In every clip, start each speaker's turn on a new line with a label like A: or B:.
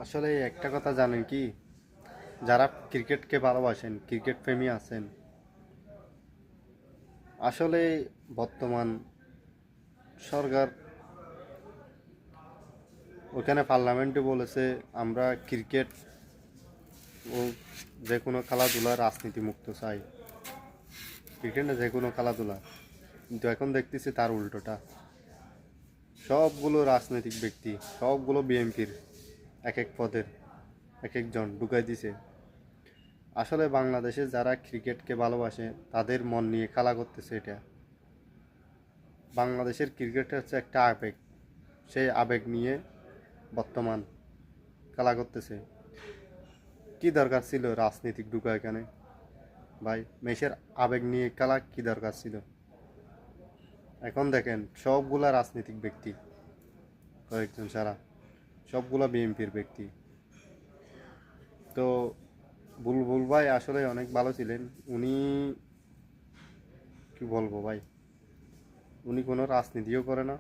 A: আসলে একটা কথা জানেন কি, যারা ক্রিকেটকে ভালোবাসেন, ক্রিকেট প্রেমী আছেন, আসলে বর্তমান সরকার ওখানে পার্লামেন্টে বলেছে আমরা ক্রিকেট ও যে কোনো খেলাধুলা রাজনীতি মুক্ত চাই। ক্রিকেটে যে কোনো খেলাধুলা, কিন্তু এখন দেখতেছি তার উল্টোটা। সবগুলো রাজনৈতিক ব্যক্তি, সবগুলো বিএনপির এক এক পদের এক একজন ঢুকাই দিছে। আসলে বাংলাদেশে যারা ক্রিকেটকে ভালোবাসে তাদের মন নিয়ে খেলা করতেছে এটা। বাংলাদেশের ক্রিকেট হচ্ছে একটা আবেগ, সেই আবেগ নিয়ে বর্তমান খেলা করতেছে। কি দরকার ছিল রাজনীতিক ঢুকা এখানে? ভাই, মেসের আবেগ নিয়ে খেলা কি দরকার ছিল? এখন দেখেন সবগুলা রাজনৈতিক ব্যক্তি, কয়েকজন ছাড়া সবগুলা বিএনপির ব্যক্তি। তো বুলবুল ভাই আসলে অনেক ভালো ছিলেন। উনি, কি বলবো ভাই, উনি কোনো রাজনীতিও করে না,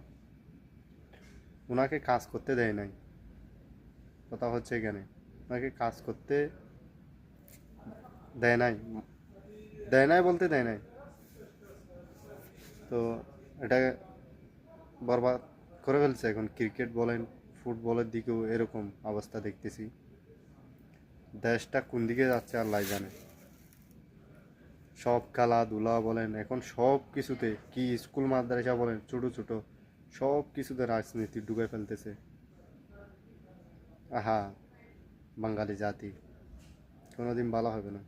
A: ওনাকে কাজ করতে দেয় নাই। কথা হচ্ছে এখানে, ওনাকে কাজ করতে দেয় নাই। দেয় নাই বলতে দেয় নাই, তো এটা বরবাদ করে ফেলছে। এখন ক্রিকেট বলেন, ফুটবলের দিকেও এরকম অবস্থা দেখতেছি। দেশটা কোন দিকে যাচ্ছে আল্লাহ জানে। সব খেলাধুলা বলেন, এখন সব কিছুতে, কি স্কুল মাদ্রাসা বলেন, ছোট ছোট সব কিছুতে রাজনীতি ঢুকে ফেলতেছে। আহা, বাঙালি জাতি কোনোদিন ভালো হবে না।